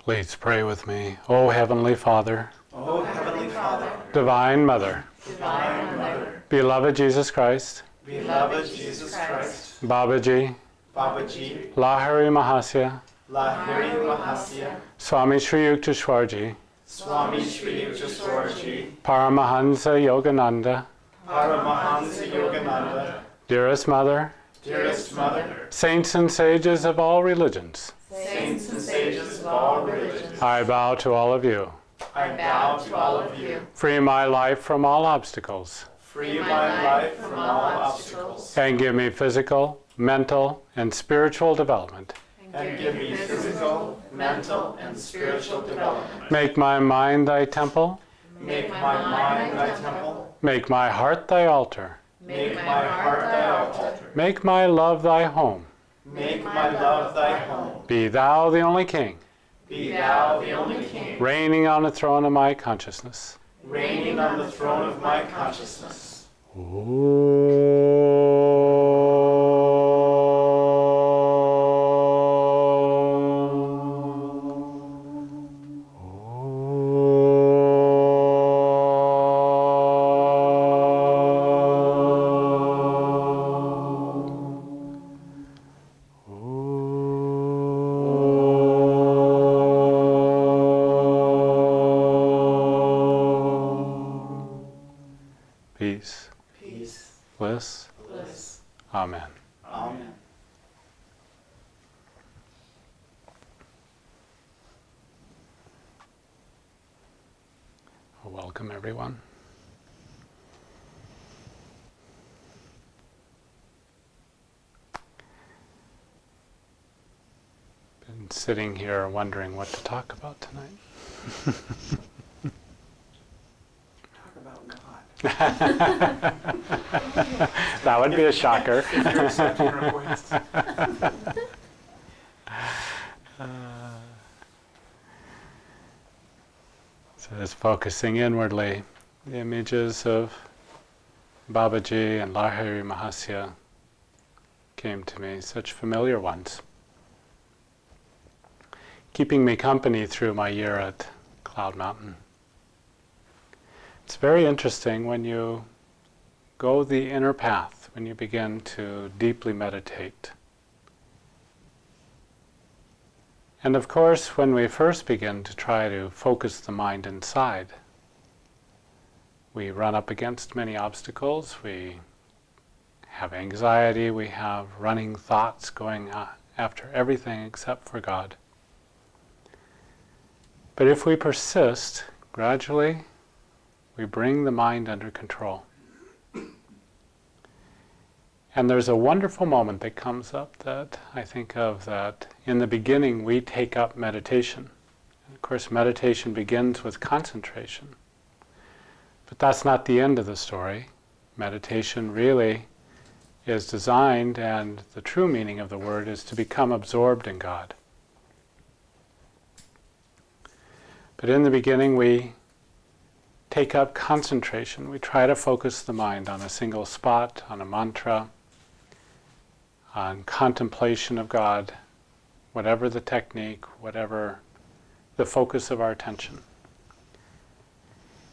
Please pray with me. O Heavenly Father, O Heavenly Father, Divine Mother, Divine Mother, Beloved Jesus Christ, Beloved Jesus Christ, Babaji, Babaji, Lahari Mahasya, Lahiri Mahasya, Swami Sri Yukteswarji, Swami Sri Yogacharya, Paramahansa Yogananda, Paramahansa Yogananda, Dearest Mother, Dearest Mother, Saints and Sages of all religions, Saints and Sages of all religions, I bow to all of you. I bow to all of you. Free my life from all obstacles, Free my life from all obstacles, and give me physical, mental, and spiritual development. and give me physical, mental, and spiritual development. Make my mind thy temple, Make my mind thy temple, make my heart thy altar, make my heart thy altar, make my love thy home. make my love thy home. Be thou the only King, Be thou the only King, reigning on the throne of my consciousness. reigning on the throne of my consciousness. Peace, Peace, bliss, bliss. amen. Amen. Welcome, everyone. Been sitting here wondering what to talk about tonight. Talk about God. That would be a shocker. If you're accepting requests. So just focusing inwardly, the images of Babaji and Lahiri Mahasya came to me, such familiar ones, keeping me company through my year at Cloud Mountain. It's very interesting when you go the inner path, when you begin to deeply meditate. And of course, when we first begin to try to focus the mind inside, we run up against many obstacles. We have anxiety, we have running thoughts going after everything except for God. But if we persist, gradually we bring the mind under control. And there's a wonderful moment that comes up that I think of, that in the beginning we take up meditation. And of course, meditation begins with concentration. But that's not the end of the story. Meditation really is designed, and the true meaning of the word is to become absorbed in God. But in the beginning we take up concentration. We try to focus the mind on a single spot, on a mantra, on contemplation of God, whatever the technique, whatever the focus of our attention.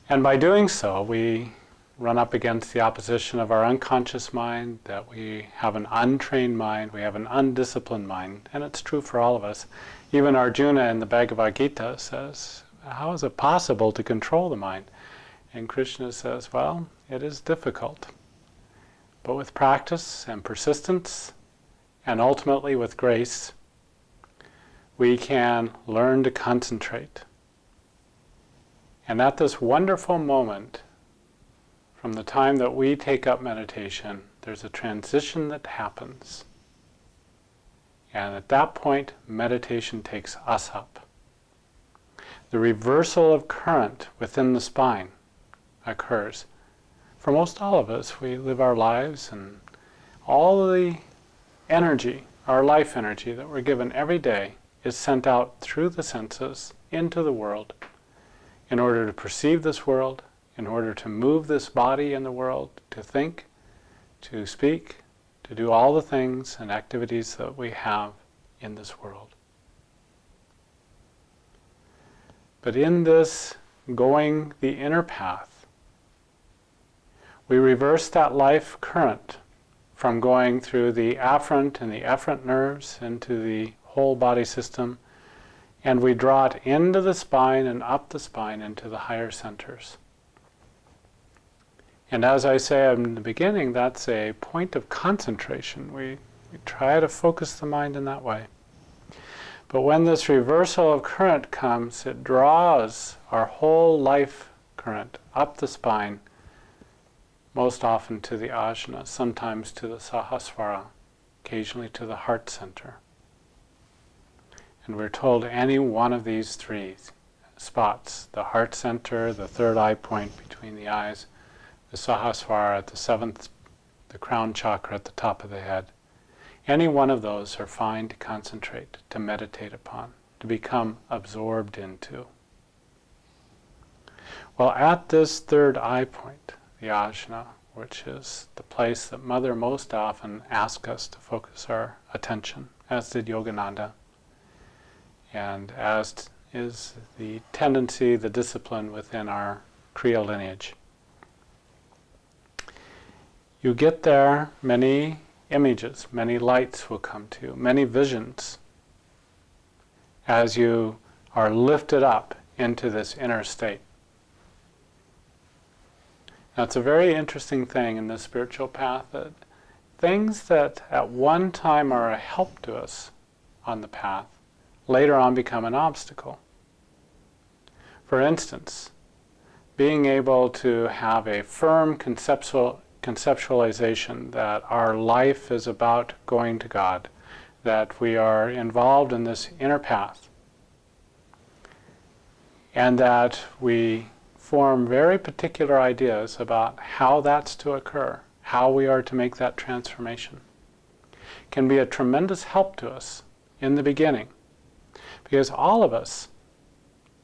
And by doing so, we run up against the opposition of our unconscious mind, that we have an untrained mind, we have an undisciplined mind, and it's true for all of us. Even Arjuna in the Bhagavad Gita says, how is it possible to control the mind? And Krishna says, well, it is difficult. But with practice and persistence, and ultimately with grace, we can learn to concentrate. And at this wonderful moment, from the time that we take up meditation, there's a transition that happens. And at that point, meditation takes us up. The reversal of current within the spine occurs. For most all of us, we live our lives, and all of the energy, our life energy that we're given every day, is sent out through the senses into the world in order to perceive this world, in order to move this body in the world, to think, to speak, to do all the things and activities that we have in this world. But in this going the inner path, we reverse that life current from going through the afferent and the efferent nerves into the whole body system, and we draw it into the spine and up the spine into the higher centers. And as I say in the beginning, that's a point of concentration. We try to focus the mind in that way. But when this reversal of current comes, it draws our whole life current up the spine, most often to the ajna, sometimes to the sahasrara, occasionally to the heart center. And we're told any one of these three spots, the heart center, the third eye point between the eyes, the sahasrara at the seventh, the crown chakra at the top of the head, any one of those are fine to concentrate, to meditate upon, to become absorbed into. Well, at this third eye point, the ajna, which is the place that Mother most often asks us to focus our attention, as did Yogananda, and as is the tendency, the discipline within our Kriya lineage. You get there, many images, many lights will come to you, many visions, as you are lifted up into this inner state. Now, it's a very interesting thing in the spiritual path that things that at one time are a help to us on the path later on become an obstacle. For instance, being able to have a firm conceptualization that our life is about going to God, that we are involved in this inner path, and that we form very particular ideas about how that's to occur, how we are to make that transformation, can be a tremendous help to us in the beginning. Because all of us,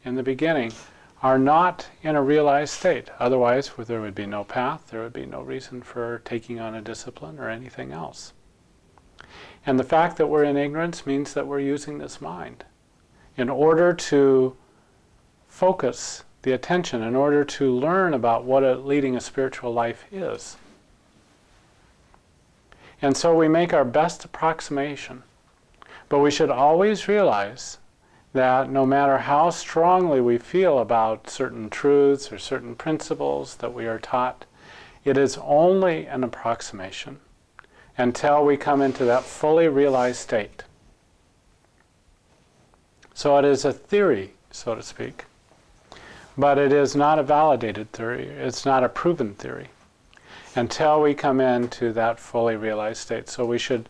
in the beginning, are not in a realized state. Otherwise, there would be no path, there would be no reason for taking on a discipline or anything else. And the fact that we're in ignorance means that we're using this mind in order to focus the attention, in order to learn about what leading a spiritual life is. And so we make our best approximation. But we should always realize that no matter how strongly we feel about certain truths or certain principles that we are taught, it is only an approximation until we come into that fully realized state. So it is a theory, so to speak, but it is not a validated theory. It's not a proven theory until we come into that fully realized state. So we should,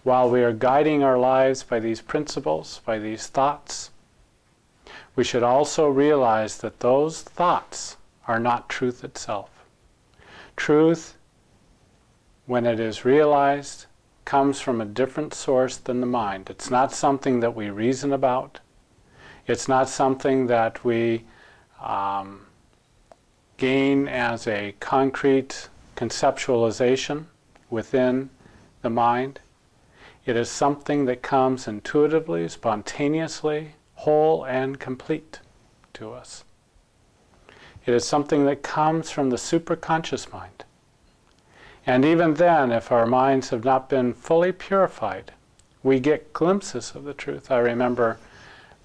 while we are guiding our lives by these principles, by these thoughts, we should also realize that those thoughts are not truth itself. Truth, when it is realized, comes from a different source than the mind. It's not something that we reason about. It's not something that we gain as a concrete conceptualization within the mind. It is something that comes intuitively, spontaneously, whole and complete to us. It is something that comes from the superconscious mind. And even then, if our minds have not been fully purified, we get glimpses of the truth. I remember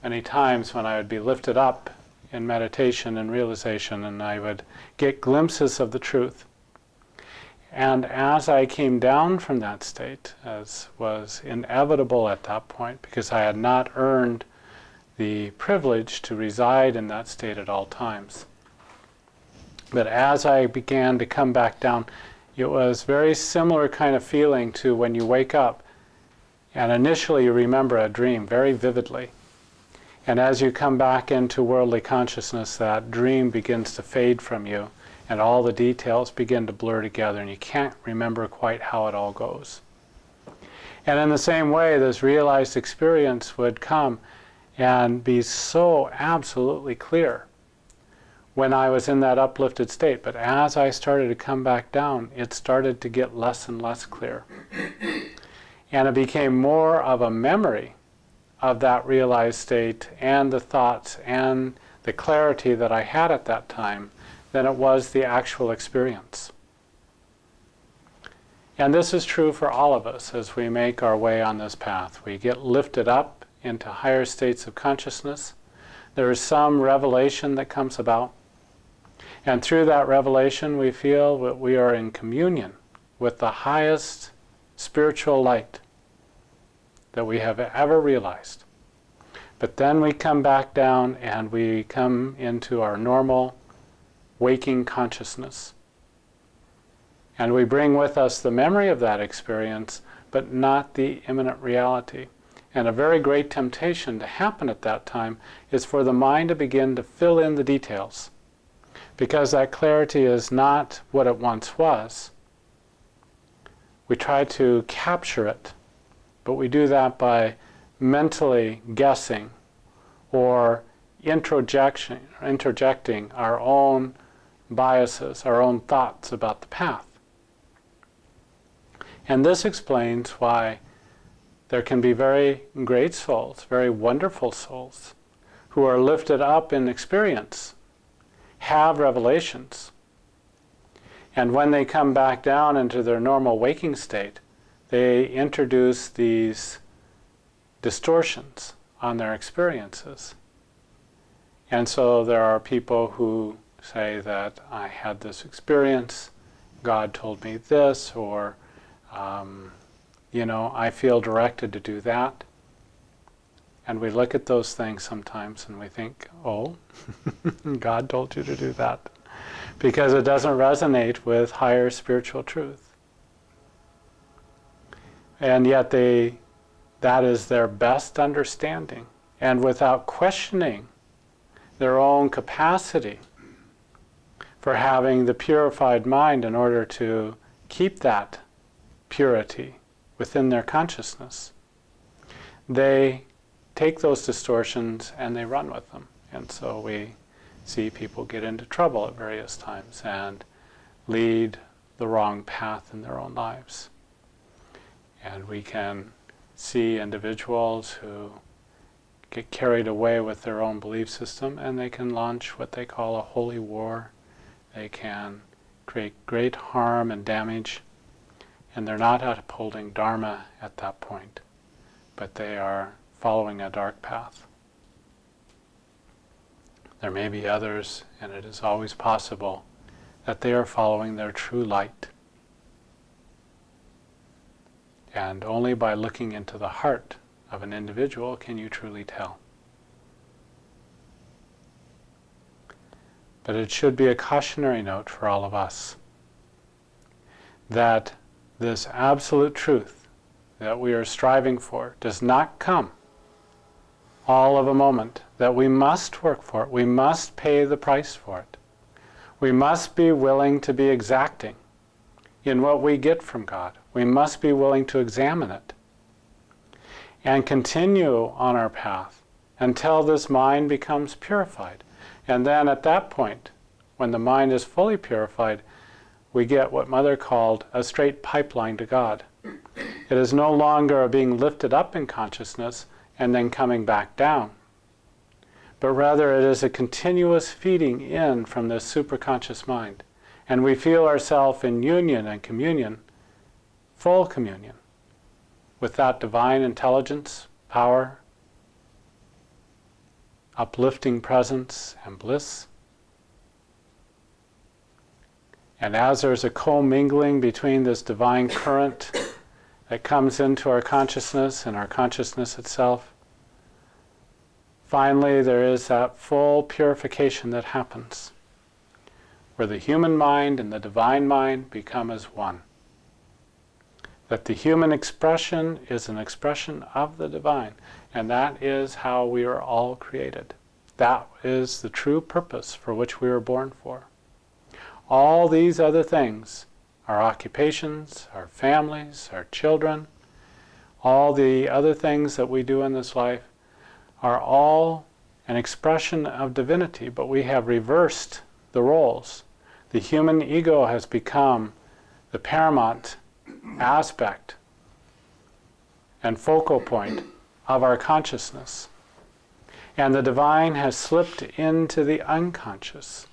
many times when I would be lifted up in meditation and realization, and I would get glimpses of the truth. And as I came down from that state, as was inevitable at that point, because I had not earned the privilege to reside in that state at all times. But as I began to come back down, it was very similar kind of feeling to when you wake up and initially you remember a dream very vividly. And as you come back into worldly consciousness, that dream begins to fade from you and all the details begin to blur together and you can't remember quite how it all goes. And in the same way, this realized experience would come and be so absolutely clear when I was in that uplifted state. But as I started to come back down, it started to get less and less clear. And it became more of a memory of that realized state and the thoughts and the clarity that I had at that time than it was the actual experience. And this is true for all of us as we make our way on this path. We get lifted up into higher states of consciousness. There is some revelation that comes about. And through that revelation, we feel that we are in communion with the highest spiritual light that we have ever realized. But then we come back down and we come into our normal waking consciousness. And we bring with us the memory of that experience, but not the imminent reality. And a very great temptation to happen at that time is for the mind to begin to fill in the details. Because that clarity is not what it once was. We try to capture it, but we do that by mentally guessing or interjecting our own biases, our own thoughts about the path. And this explains why there can be very great souls, very wonderful souls, who are lifted up in experience, have revelations, and when they come back down into their normal waking state, they introduce these distortions on their experiences. And so there are people who say that I had this experience, God told me this, or I feel directed to do that. And we look at those things sometimes and we think, oh, God told you to do that. Because it doesn't resonate with higher spiritual truth. And yet that is their best understanding. And without questioning their own capacity for having the purified mind in order to keep that purity within their consciousness, they take those distortions and they run with them. And so we see people get into trouble at various times and lead the wrong path in their own lives. And we can see individuals who get carried away with their own belief system and they can launch what they call a holy war. They can create great harm and damage, and they're not upholding Dharma at that point, but they are following a dark path. There may be others, and it is always possible, that they are following their true light. And only by looking into the heart of an individual can you truly tell. But it should be a cautionary note for all of us that this absolute truth that we are striving for does not come all of a moment, that we must work for it, we must pay the price for it. We must be willing to be exacting in what we get from God. We must be willing to examine it and continue on our path until this mind becomes purified. And then at that point, when the mind is fully purified, we get what Mother called a straight pipeline to God. It is no longer being lifted up in consciousness and then coming back down, but rather it is a continuous feeding in from this superconscious mind. And we feel ourselves in union and communion, full communion, with that divine intelligence, power, uplifting presence and bliss. And as there's a commingling between this divine current that comes into our consciousness and our consciousness itself, finally there is that full purification that happens, where the human mind and the divine mind become as one. That the human expression is an expression of the divine, and that is how we are all created. That is the true purpose for which we were born for. All these other things, our occupations, our families, our children, all the other things that we do in this life are all an expression of divinity, but we have reversed the roles. The human ego has become the paramount aspect and focal point of our consciousness. And the divine has slipped into the unconscious.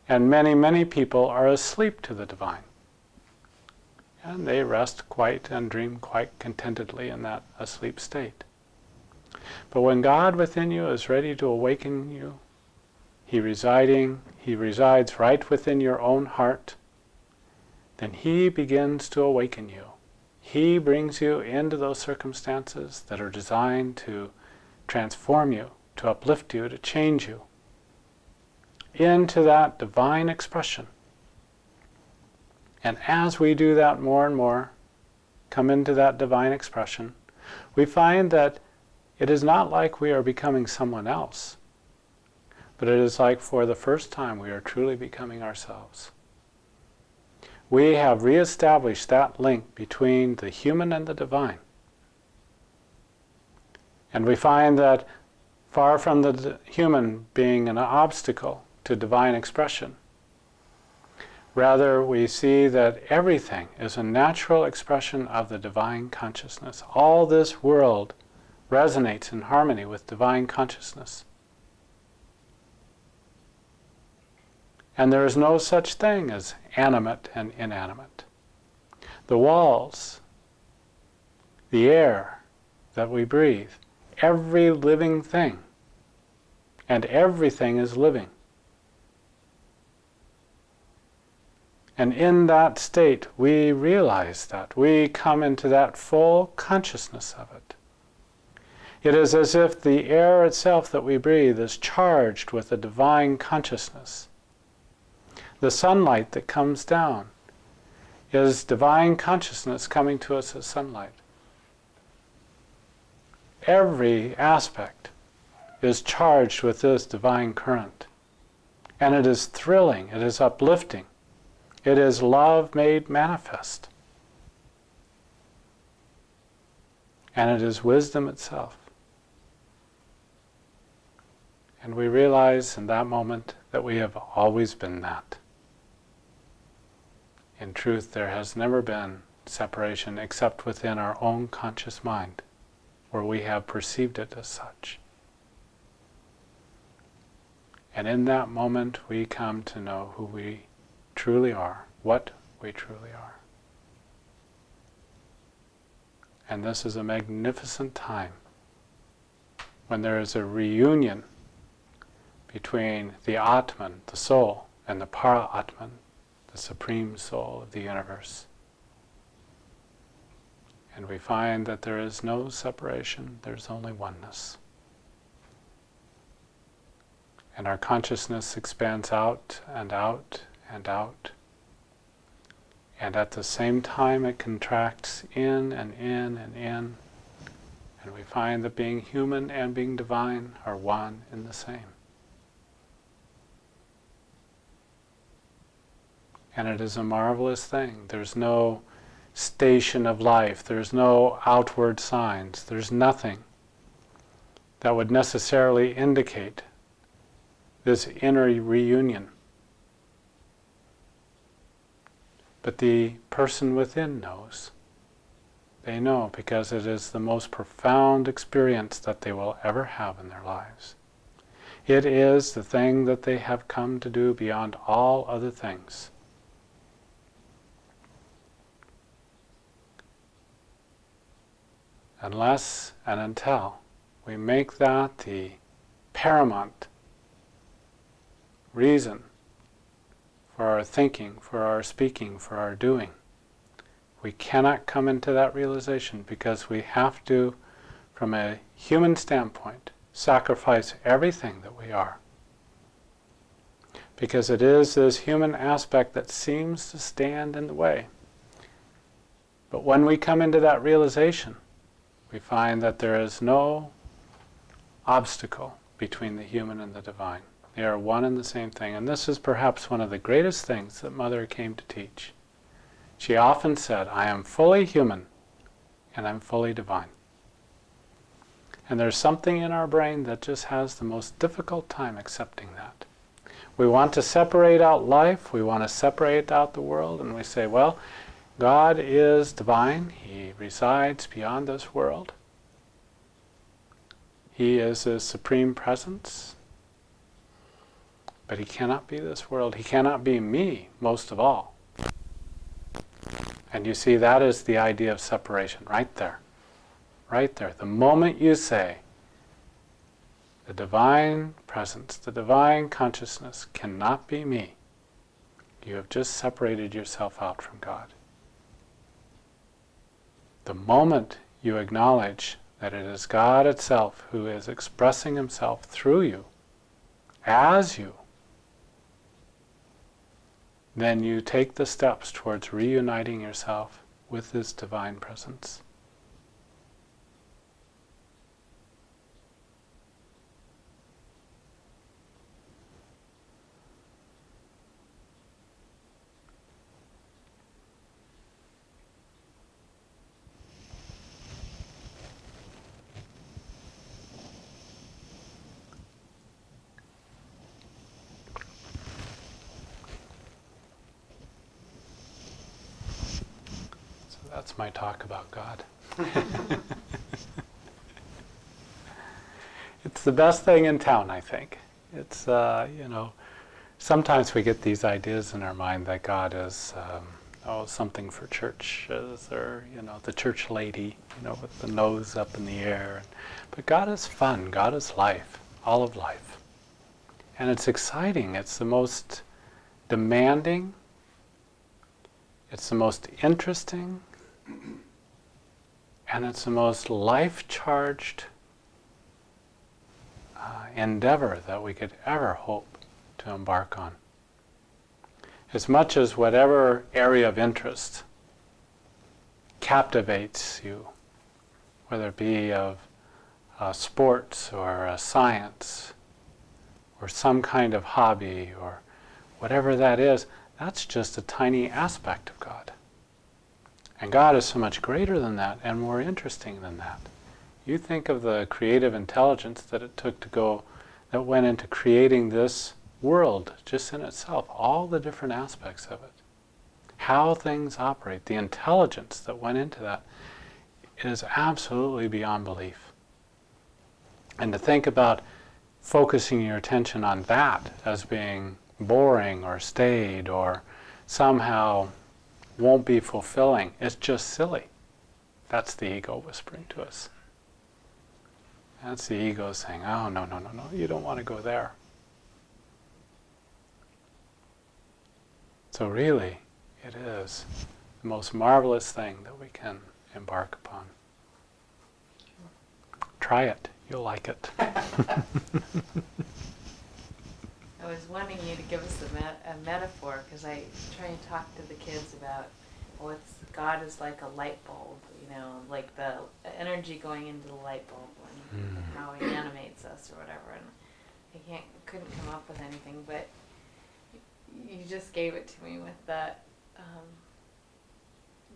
And many, many people are asleep to the divine. And they rest quite and dream quite contentedly in that asleep state. But when God within you is ready to awaken you, He resides right within your own heart, then He begins to awaken you. He brings you into those circumstances that are designed to transform you, to uplift you, to change you into that divine expression. And as we do that more and more, come into that divine expression, we find that it is not like we are becoming someone else, but it is like for the first time we are truly becoming ourselves. We have reestablished that link between the human and the divine. And we find that far from the human being an obstacle to divine expression, rather we see that everything is a natural expression of the divine consciousness. All this world resonates in harmony with divine consciousness. And there is no such thing as animate and inanimate. The walls, the air that we breathe, every living thing, and everything is living. And in that state, we realize that. We come into that full consciousness of it. It is as if the air itself that we breathe is charged with a divine consciousness. The sunlight that comes down is divine consciousness coming to us as sunlight. Every aspect is charged with this divine current. And it is thrilling, it is uplifting. It is love made manifest. And it is wisdom itself. And we realize in that moment that we have always been that. In truth, there has never been separation except within our own conscious mind, where we have perceived it as such. And in that moment, we come to know who we truly are, what we truly are. And this is a magnificent time when there is a reunion between the Atman, the soul, and the Para-Atman, the supreme soul of the universe. And we find that there is no separation, there's only oneness. And our consciousness expands out and out and out. And at the same time it contracts in and in and in. And we find that being human and being divine are one and the same. And it is a marvelous thing. There's no station of life. There's no outward signs. There's nothing that would necessarily indicate this inner reunion. But the person within knows. They know because it is the most profound experience that they will ever have in their lives. It is the thing that they have come to do beyond all other things. Unless and until we make that the paramount reason for our thinking, for our speaking, for our doing, we cannot come into that realization because we have to, from a human standpoint, sacrifice everything that we are. Because it is this human aspect that seems to stand in the way. But when we come into that realization, we find that there is no obstacle between the human and the divine. They are one and the same thing. And this is perhaps one of the greatest things that Mother came to teach. She often said, I am fully human and I'm fully divine. And there's something in our brain that just has the most difficult time accepting that. We want to separate out life, we want to separate out the world, and we say, well, God is divine, He resides beyond this world. He is His supreme presence, but He cannot be this world. He cannot be me, most of all. And you see, that is the idea of separation, right there. Right there. The moment you say, the divine presence, the divine consciousness cannot be me, you have just separated yourself out from God. The moment you acknowledge that it is God itself who is expressing Himself through you, as you, then you take the steps towards reuniting yourself with this divine presence. That's my talk about God. It's the best thing in town, I think. It's, sometimes we get these ideas in our mind that God is, something for churches, or, the church lady, with the nose up in the air. But God is fun. God is life, all of life. And it's exciting. It's the most demanding. It's the most interesting. And it's the most life-charged endeavor that we could ever hope to embark on. As much as whatever area of interest captivates you, whether it be of sports or science or some kind of hobby or whatever that is, that's just a tiny aspect of God. And God is so much greater than that and more interesting than that. You think of the creative intelligence that it took that went into creating this world just in itself, all the different aspects of it. How things operate, the intelligence that went into that is absolutely beyond belief. And to think about focusing your attention on that as being boring or staid or somehow won't be fulfilling, it's just silly. That's the ego whispering to us. That's the ego saying, oh, no, you don't want to go there. So really, it is the most marvelous thing that we can embark upon. Try it. You'll like it. I was wanting you to give us a metaphor, because I try and talk to the kids about, God is like a light bulb, like the energy going into the light bulb and how He animates us or whatever. And I couldn't come up with anything, but you just gave it to me with that,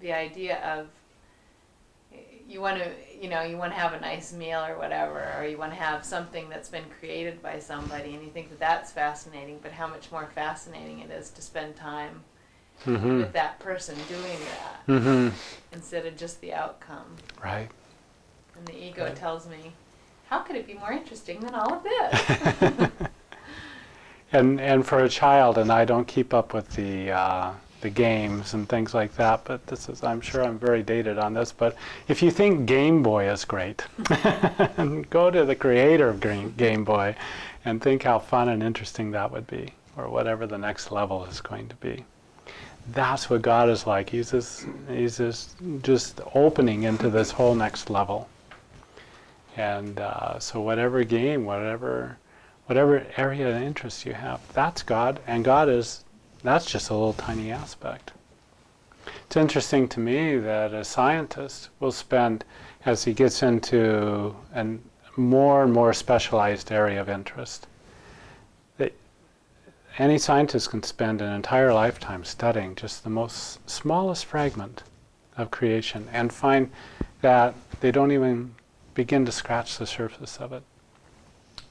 the idea of you want to have a nice meal or whatever, or you want to have something that's been created by somebody, and you think that that's fascinating, but how much more fascinating it is to spend time with that person doing that instead of just the outcome. Right. And the ego tells me, how could it be more interesting than all of this? And for a child, and I don't keep up with the games and things like that, but I'm sure I'm very dated on this, but if you think Game Boy is great, go to the creator of Game Boy and think how fun and interesting that would be, or whatever the next level is going to be. That's what God is like. He's just opening into this whole next level. And so whatever game, whatever area of interest you have, that's God, and that's just a little tiny aspect. It's interesting to me that a scientist will spend, as he gets into a more and more specialized area of interest, that any scientist can spend an entire lifetime studying just the most smallest fragment of creation and find that they don't even begin to scratch the surface of it.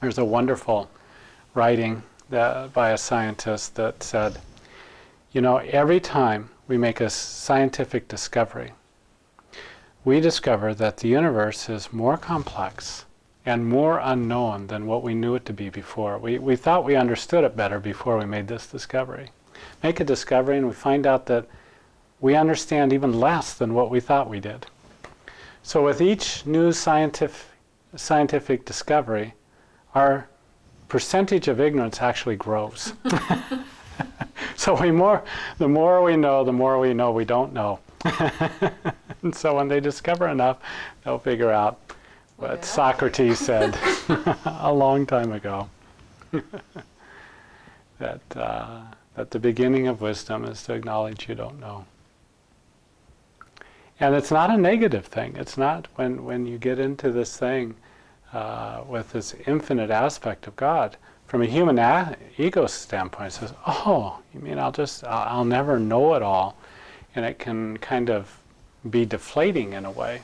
There's a wonderful writing by a scientist that said, every time we make a scientific discovery, we discover that the universe is more complex and more unknown than what we knew it to be before. We thought we understood it better before we made this discovery. Make a discovery and we find out that we understand even less than what we thought we did. So with each new scientific discovery, our percentage of ignorance actually grows. So the more we know we don't know. And so when they discover enough, they'll figure out what Socrates said a long time ago. That the beginning of wisdom is to acknowledge you don't know. And it's not a negative thing. It's not when you get into this thing with this infinite aspect of God. From a human ego standpoint, it says, oh, you mean I'll never know it all. And it can kind of be deflating in a way.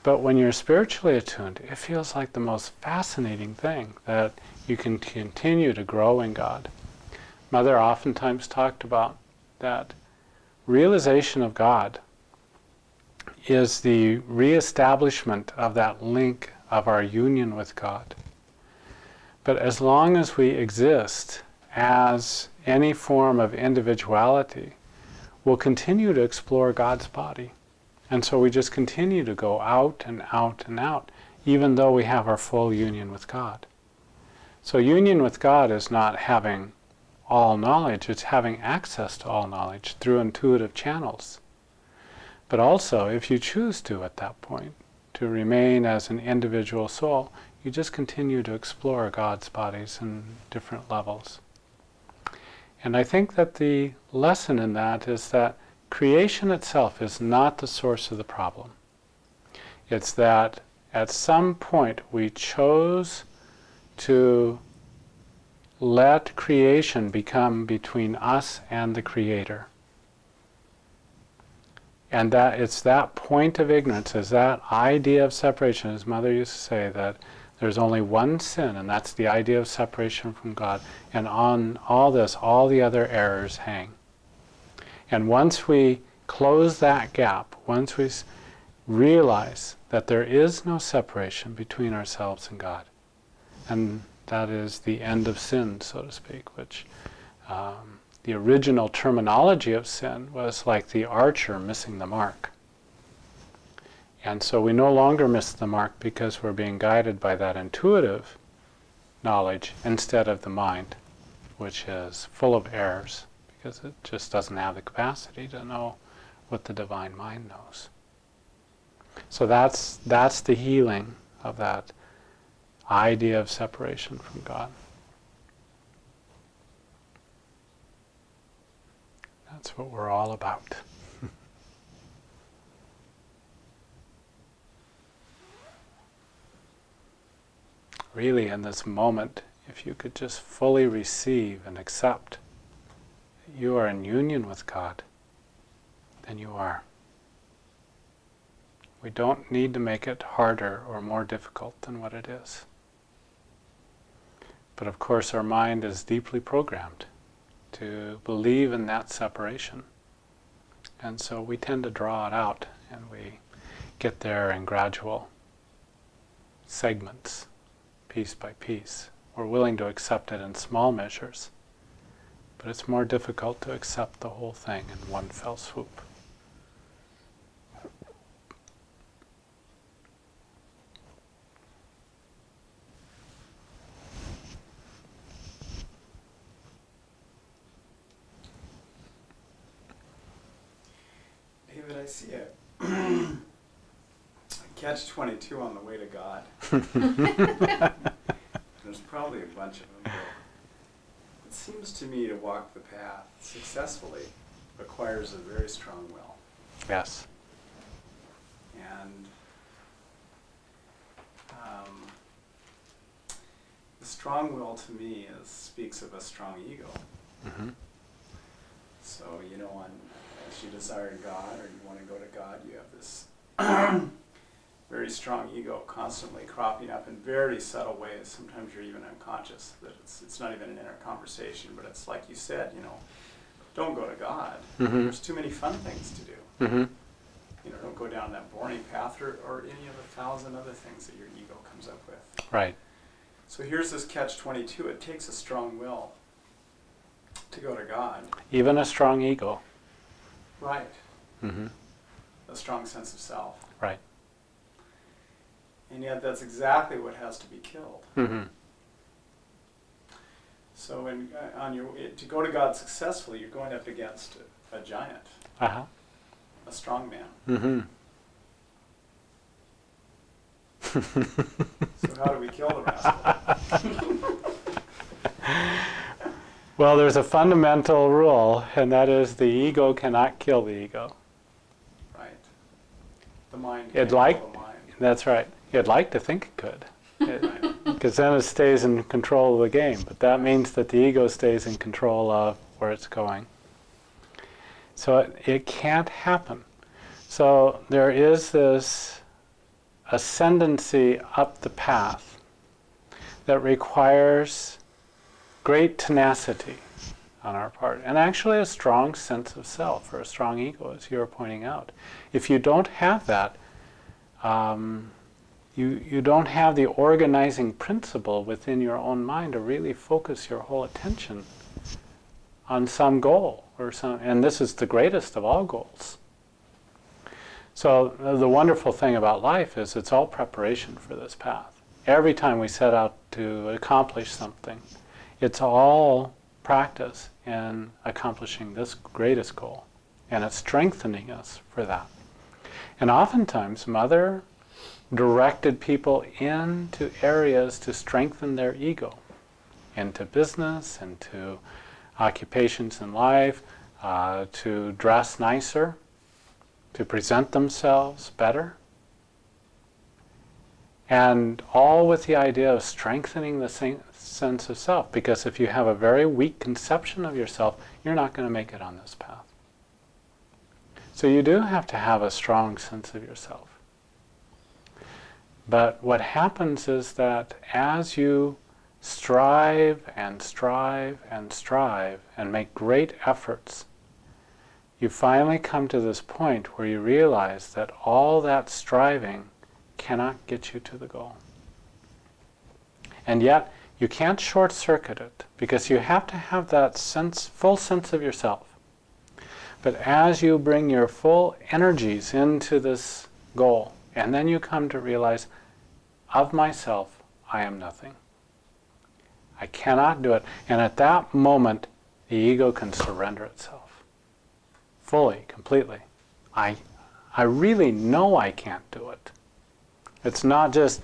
But when you're spiritually attuned, it feels like the most fascinating thing, that you can continue to grow in God. Mother oftentimes talked about that realization of God is the reestablishment of that link of our union with God. But as long as we exist as any form of individuality, we'll continue to explore God's body. And so we just continue to go out and out and out, even though we have our full union with God. So union with God is not having all knowledge, it's having access to all knowledge through intuitive channels. But also, if you choose to at that point, to remain as an individual soul, you just continue to explore God's bodies in different levels. And I think that the lesson in that is that creation itself is not the source of the problem. It's that at some point we chose to let creation become between us and the Creator. And that it's that point of ignorance, is that idea of separation, as Mother used to say, that there's only one sin, and that's the idea of separation from God. And on all this, all the other errors hang. And once we close that gap, once we realize that there is no separation between ourselves and God, and that is the end of sin, so to speak, which the original terminology of sin was like the archer missing the mark. And so we no longer miss the mark because we're being guided by that intuitive knowledge instead of the mind, which is full of errors, because it just doesn't have the capacity to know what the divine mind knows. So that's the healing of that idea of separation from God. That's what we're all about. Really, in this moment, if you could just fully receive and accept that you are in union with God, then you are. We don't need to make it harder or more difficult than what it is. But of course, our mind is deeply programmed to believe in that separation. And so we tend to draw it out, and we get there in gradual segments, piece by piece. We're willing to accept it in small measures, but it's more difficult to accept the whole thing in one fell swoop. David, I see a catch-22 on the way to God. There's probably a bunch of them, but it seems to me to walk the path successfully requires a very strong will. Yes. And the strong will to me speaks of a strong ego. Mm-hmm. So, as you desire God or you want to go to God, you have this very strong ego constantly cropping up in very subtle ways. Sometimes you're even unconscious that it's not even an inner conversation, but it's like you said, don't go to God. Mm-hmm. There's too many fun things to do. Mm-hmm. don't go down that boring path or any of 1,000 other things that your ego comes up with. Right. So here's this catch-22. It takes a strong will to go to God. Even a strong ego. Right. Mm-hmm. A strong sense of self. Right. And yet that's exactly what has to be killed. Mm-hmm. So to go to God successfully, you're going up against a giant, Uh-huh. a strong man. Mm-hmm. So how do we kill the rascal? Well, there's a fundamental rule, and that is the ego cannot kill the ego. Right. The mind It'd can't like- kill the mind. That's right. You'd like to think it could, Right. because then it stays in control of the game. But that means that the ego stays in control of where it's going. So it can't happen. So there is this ascendancy up the path that requires great tenacity on our part, and actually a strong sense of self, or a strong ego, as you were pointing out. If you don't have that, you don't have the organizing principle within your own mind to really focus your whole attention on some goal, and this is the greatest of all goals. So the wonderful thing about life is it's all preparation for this path. Every time we set out to accomplish something, it's all practice in accomplishing this greatest goal, and it's strengthening us for that. And oftentimes, Mother directed people into areas to strengthen their ego, into business, into occupations in life, to dress nicer, to present themselves better, and all with the idea of strengthening the sense of self, because if you have a very weak conception of yourself, you're not going to make it on this path. So you do have to have a strong sense of yourself. But what happens is that as you strive and strive and strive and make great efforts, you finally come to this point where you realize that all that striving cannot get you to the goal. And yet, you can't short-circuit it, because you have to have that full sense of yourself. But as you bring your full energies into this goal, and then you come to realize, of myself, I am nothing. I cannot do it. And at that moment, the ego can surrender itself. Fully, completely. I really know I can't do it. It's not just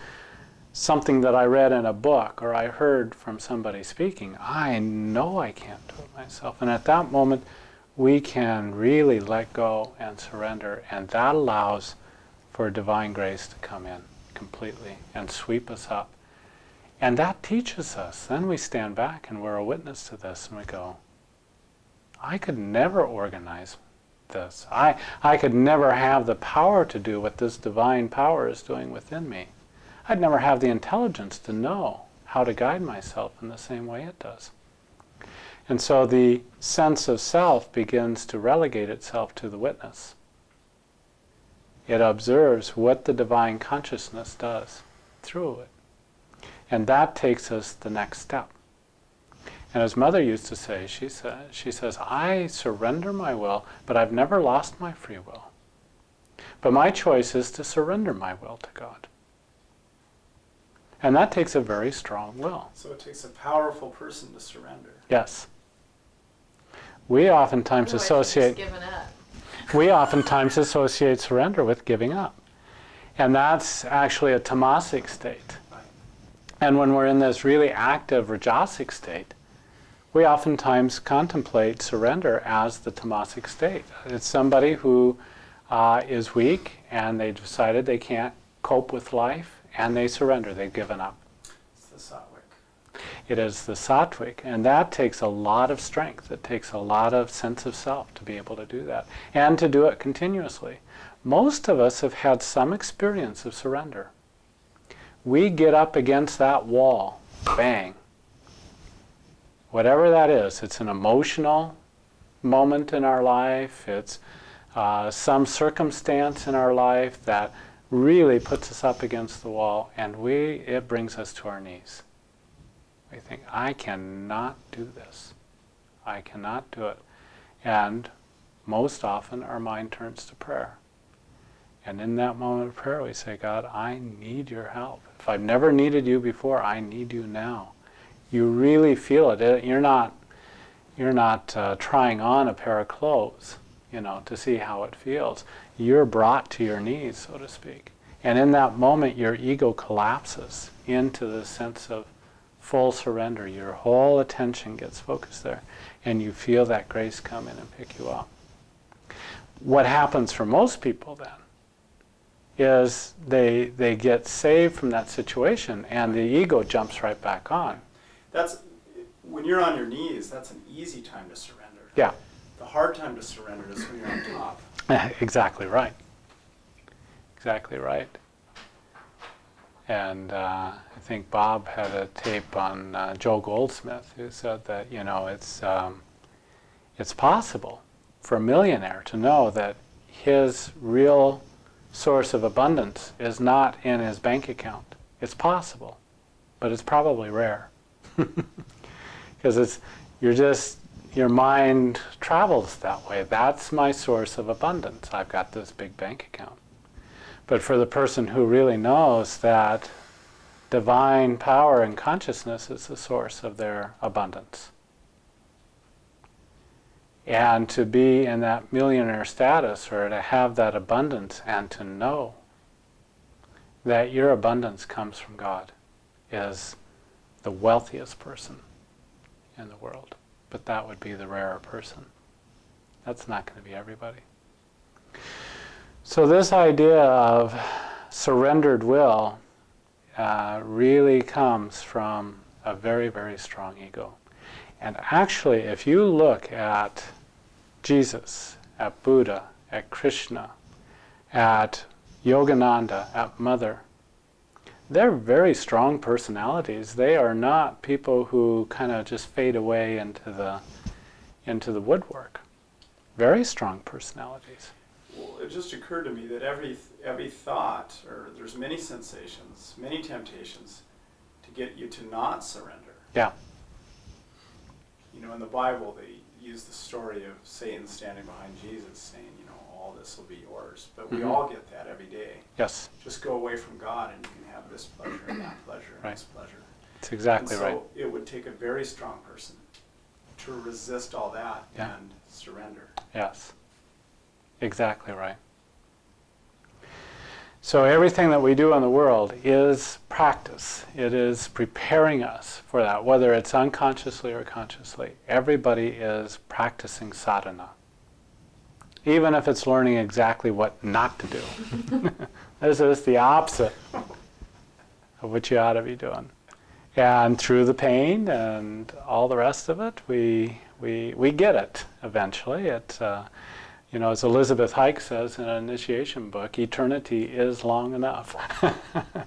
something that I read in a book or I heard from somebody speaking. I know I can't do it myself. And at that moment, we can really let go and surrender, and that allows for divine grace to come in completely and sweep us up. And that teaches us. Then we stand back and we're a witness to this, and we go, I could never organize this. I could never have the power to do what this divine power is doing within me. I'd never have the intelligence to know how to guide myself in the same way it does. And so the sense of self begins to relegate itself to the witness. It observes what the divine consciousness does through it. And that takes us the next step. And as Mother used to say, she says, I surrender my will, but I've never lost my free will. But my choice is to surrender my will to God. And that takes a very strong will. So it takes a powerful person to surrender. Yes. We oftentimes Otherwise you're associate just giving up. we oftentimes associate surrender with giving up. And that's actually a tamasic state. Right. And when we're in this really active rajasic state, we oftentimes contemplate surrender as the tamasic state. It's somebody who is weak and they decided they can't cope with life, and they surrender, they've given up. It's the sattvic. It is the sattvic, and that takes a lot of strength. It takes a lot of sense of self to be able to do that, and to do it continuously. Most of us have had some experience of surrender. We get up against that wall, bang. Whatever that is, it's an emotional moment in our life, it's some circumstance in our life that really puts us up against the wall, and it brings us to our knees. We think, I cannot do this. I cannot do it. And most often our mind turns to prayer. And in that moment of prayer we say, God, I need your help. If I've never needed you before, I need you now. You really feel it. You're not trying on a pair of clothes, to see how it feels. You're brought to your knees, so to speak. And in that moment, your ego collapses into the sense of full surrender. Your whole attention gets focused there, and you feel that grace come in and pick you up. What happens for most people then is they get saved from that situation, and the ego jumps right back on. That's when you're on your knees. That's an easy time to surrender. Yeah. The hard time to surrender is when you're on top. Exactly right. Exactly right. And I think Bob had a tape on Joe Goldsmith who said that it's possible for a millionaire to know that his real source of abundance is not in his bank account. It's possible, but it's probably rare. Because your mind travels that way. That's my source of abundance. I've got this big bank account. But for the person who really knows that divine power and consciousness is the source of their abundance, and to be in that millionaire status, or to have that abundance, and to know that your abundance comes from God, is the wealthiest person in the world. But that would be the rarer person. That's not going to be everybody. So this idea of surrendered will really comes from a very, very strong ego. And actually, if you look at Jesus, at Buddha, at Krishna, at Yogananda, at Mother, they're very strong personalities. They are not people who kind of just fade away into the woodwork. Very strong personalities. Well, it just occurred to me that every thought, or there's many sensations, many temptations to get you to not surrender. Yeah. In the Bible, they use the story of Satan standing behind Jesus saying, all this will be yours. But we all get that every day. Yes. Just go away from God and you can have this pleasure and that pleasure and this pleasure. That's exactly and so right. it would take a very strong person to resist all that and surrender. Yes. Exactly right. So everything that we do in the world is practice. It is preparing us for that, whether it's unconsciously or consciously. Everybody is practicing sadhana. Even if it's learning exactly what not to do. This is the opposite of what you ought to be doing. And through the pain and all the rest of it, we get it eventually. As Elizabeth Hike says in an initiation book, eternity is long enough.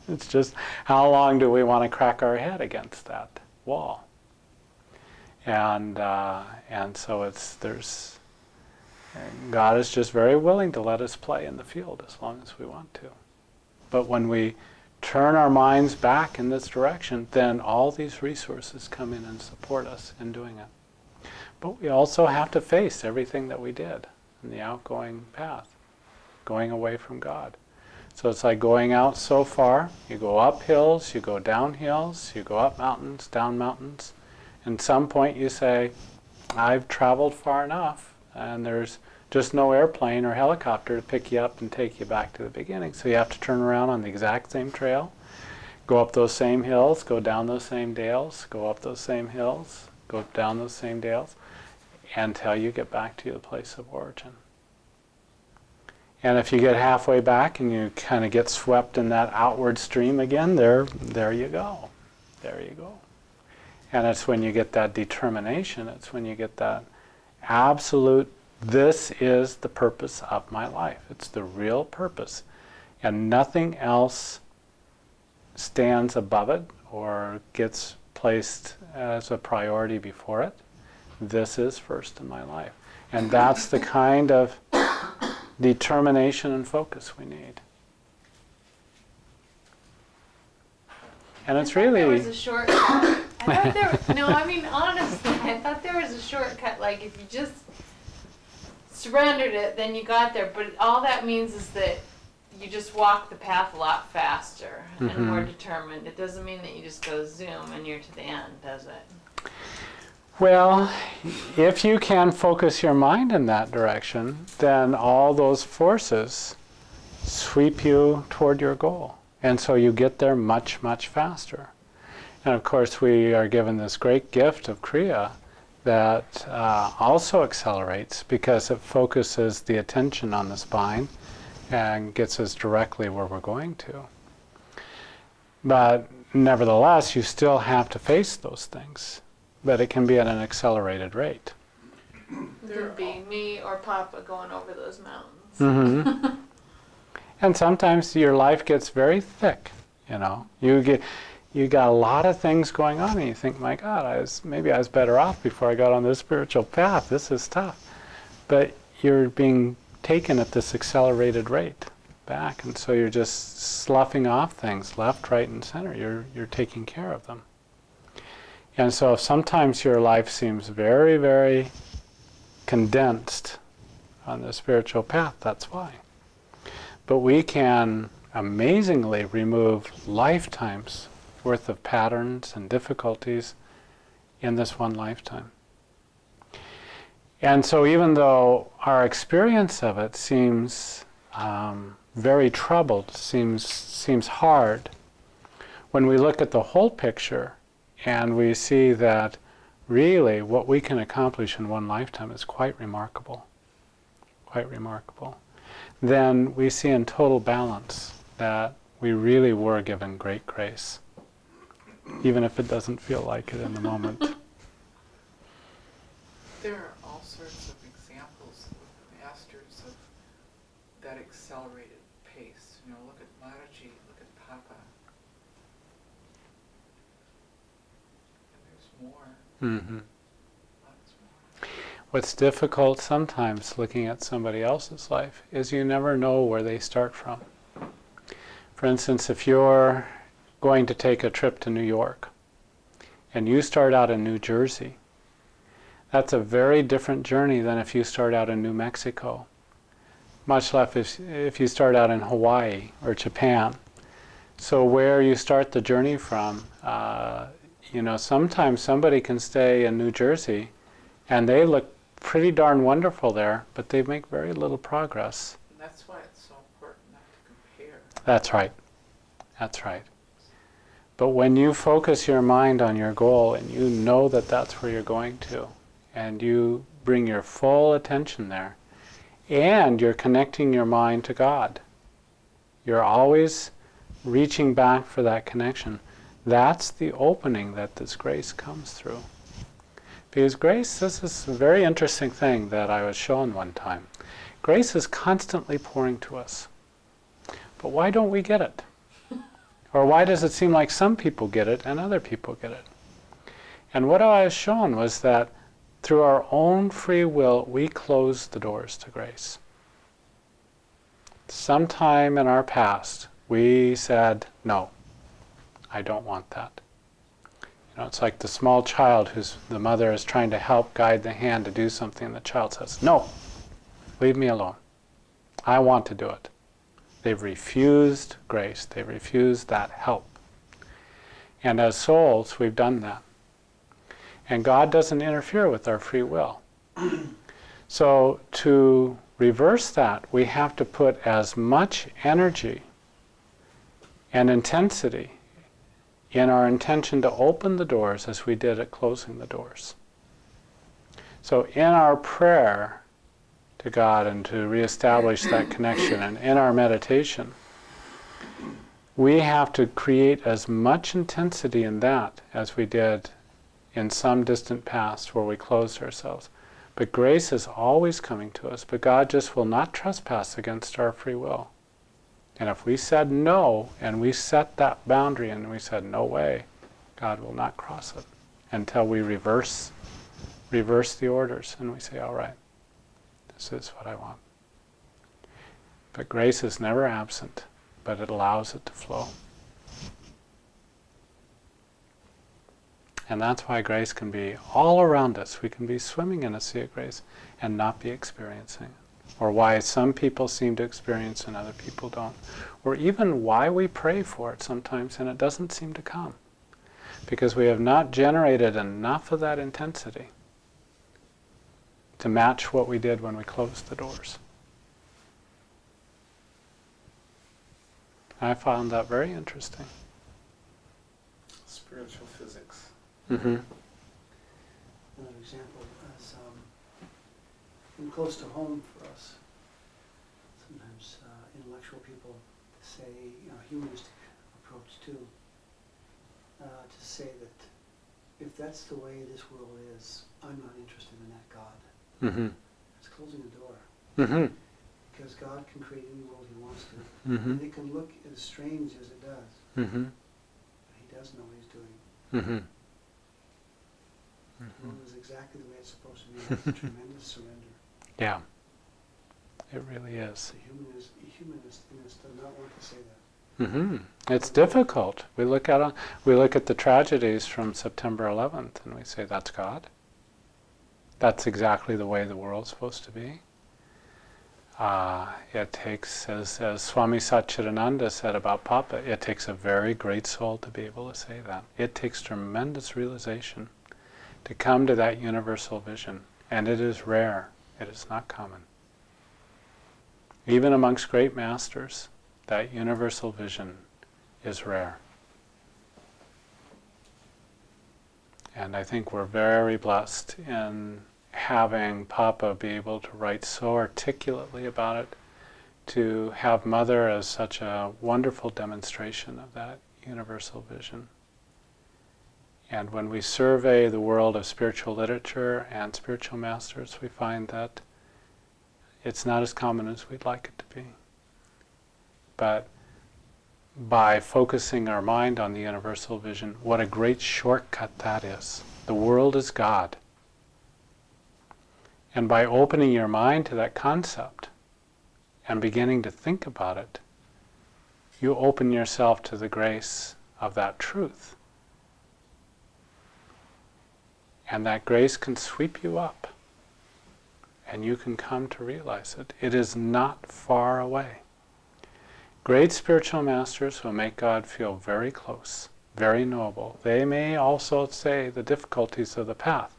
It's just how long do we want to crack our head against that wall? And so God is just very willing to let us play in the field as long as we want to. But when we turn our minds back in this direction, then all these resources come in and support us in doing it. But we also have to face everything that we did in the outgoing path, going away from God. So it's like going out so far, you go up hills, you go down hills, you go up mountains, down mountains. And at some point you say, I've traveled far enough, and there's just no airplane or helicopter to pick you up and take you back to the beginning. So you have to turn around on the exact same trail, go up those same hills, go down those same dales, go up those same hills, go down those same dales, until you get back to the place of origin. And if you get halfway back and you kind of get swept in that outward stream again, there you go. There you go. And it's when you get that determination, it's when you get that absolute, this is the purpose of my life. It's the real purpose. And nothing else stands above it or gets placed as a priority before it. This is first in my life. And that's the kind of determination and focus we need. And it's really... There was a shortcut. I thought there. No, I mean honestly, I thought there was a shortcut. Like if you just surrendered it, then you got there. But all that means is that you just walk the path a lot faster and more determined. It doesn't mean that you just go zoom and you're to the end, does it? Well, if you can focus your mind in that direction, then all those forces sweep you toward your goal. And so you get there much, much faster. And of course, we are given this great gift of Kriya that also accelerates because it focuses the attention on the spine and gets us directly where we're going to. But nevertheless, you still have to face those things, but it can be at an accelerated rate. It could be me or Papa going over those mountains. Mm-hmm. And sometimes your life gets very thick, you know. You got a lot of things going on and you think, my God, maybe I was better off before I got on this spiritual path. This is tough. But you're being taken at this accelerated rate back, and so you're just sloughing off things left, right, and center. You're taking care of them. And so sometimes your life seems very, very condensed on the spiritual path. That's why. But we can amazingly remove lifetimes worth of patterns and difficulties in this one lifetime. And so even though our experience of it seems very troubled, seems hard, when we look at the whole picture and we see that really what we can accomplish in one lifetime is quite remarkable, then we see in total balance that we really were given great grace, even if it doesn't feel like it in the moment. There are all sorts of examples with masters of that accelerated pace. You know, look at Maharaji, look at Papa. And there's more. Mm-hmm. Lots more. What's difficult sometimes looking at somebody else's life is you never know where they start from. For instance, if you're going to take a trip to New York and you start out in New Jersey, that's a very different journey than if you start out in New Mexico. Much less if you start out in Hawaii or Japan. So where you start the journey from, sometimes somebody can stay in New Jersey and they look pretty darn wonderful there, but they make very little progress. And that's why it's so important not to compare. That's right. That's right. But when you focus your mind on your goal and you know that that's where you're going to, and you bring your full attention there, and you're connecting your mind to God, you're always reaching back for that connection, that's the opening that this grace comes through. Because grace, this is a very interesting thing that I was shown one time. Grace is constantly pouring to us. But why don't we get it? Or why does it seem like some people get it and other people get it? And what I was shown was that through our own free will, we close the doors to grace. Sometime in our past, we said, no, I don't want that. It's like the small child the mother is trying to help guide the hand to do something, and the child says, no, leave me alone. I want to do it. They've refused grace. They've refused that help. And as souls, we've done that. And God doesn't interfere with our free will. So to reverse that, we have to put as much energy and intensity in our intention to open the doors as we did at closing the doors. So in our prayer to God and to reestablish that connection, and in our meditation, we have to create as much intensity in that as we did in some distant past where we closed ourselves. But grace is always coming to us, but God just will not trespass against our free will. And if we said no, and we set that boundary and we said no way, God will not cross it until we reverse the orders and we say, all right, this is what I want. But grace is never absent, but it allows it to flow. And that's why grace can be all around us. We can be swimming in a sea of grace and not be experiencing it. Or why some people seem to experience and other people don't. Or even why we pray for it sometimes and it doesn't seem to come. Because we have not generated enough of that intensity to match what we did when we closed the doors. I found that very interesting. Spiritual physics. Mm-hmm. Another example is close to home for us. Sometimes intellectual people say, humanistic approach too, to say that if that's the way this world is, I'm not interested in that God. Mm-hmm. It's closing the door. Mm-hmm. Because God can create any world He wants to. Mm-hmm. And it can look as strange as it does. Mm-hmm. But He does know what He's doing. Mm-hmm. The world is exactly the way it's supposed to be. It's a tremendous surrender. Yeah, it really is. The humanist does not want to say that. Mm-hmm. It's difficult. We look at the tragedies from September 11th and we say, that's God. That's exactly the way the world's supposed to be. It takes, as Swami Satchidananda said about Papa, it takes a very great soul to be able to say that. It takes tremendous realization to come to that universal vision. And it is rare. It is not common. Even amongst great masters, that universal vision is rare. And I think we're very blessed in having Papa be able to write so articulately about it, to have Mother as such a wonderful demonstration of that universal vision. And when we survey the world of spiritual literature and spiritual masters, we find that it's not as common as we'd like it to be. But by focusing our mind on the universal vision, what a great shortcut that is. The world is God. And by opening your mind to that concept and beginning to think about it, you open yourself to the grace of that truth. And that grace can sweep you up. And you can come to realize it. It is not far away. Great spiritual masters will make God feel very close, very knowable. They may also say the difficulties of the path,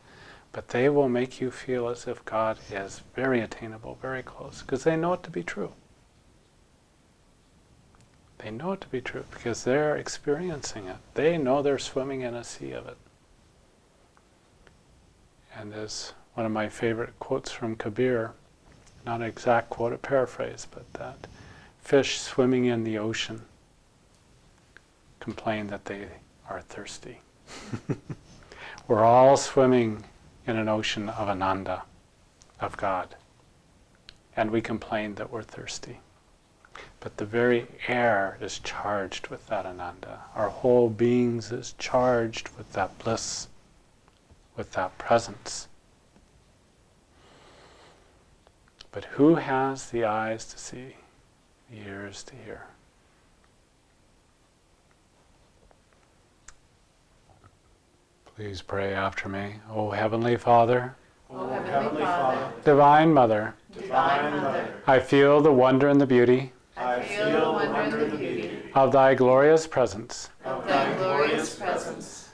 but they will make you feel as if God is very attainable, very close, because they know it to be true. They know it to be true because they're experiencing it. They know they're swimming in a sea of it. And as one of my favorite quotes from Kabir, not an exact quote, a paraphrase, but that fish swimming in the ocean complain that they are thirsty. We're all swimming in an ocean of Ananda, of God, and we complain that we're thirsty. But the very air is charged with that Ananda. Our whole beings is charged with that bliss, with that presence. But who has the eyes to see, the ears to hear? Please pray after me. O Heavenly Father, O Heavenly Father, Divine Mother, Divine Mother, I feel the wonder and the beauty I feel the wonder and the beauty of Thy glorious presence, of Thy glorious presence,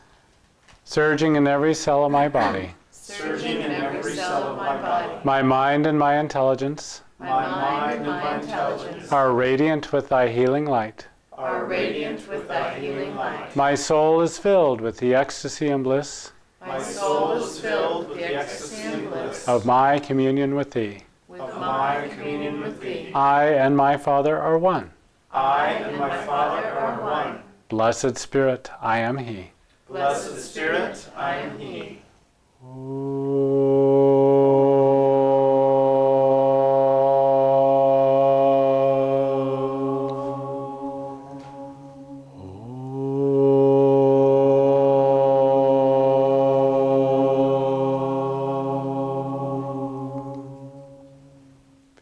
surging in every cell of my body, surging in every cell of my body. my mind and my intelligence My mind and my intelligence are radiant with Thy healing light. are radiant with Thy healing light. My soul is filled with the ecstasy and bliss My soul is filled with the ecstasy and bliss of my communion with Thee. with my communion with Thee. I and my Father are one. I and my Father are one. Blessed Spirit, I am He. Blessed Spirit, I am He.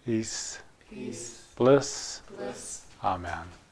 Peace. Peace. bliss. bliss. Amen.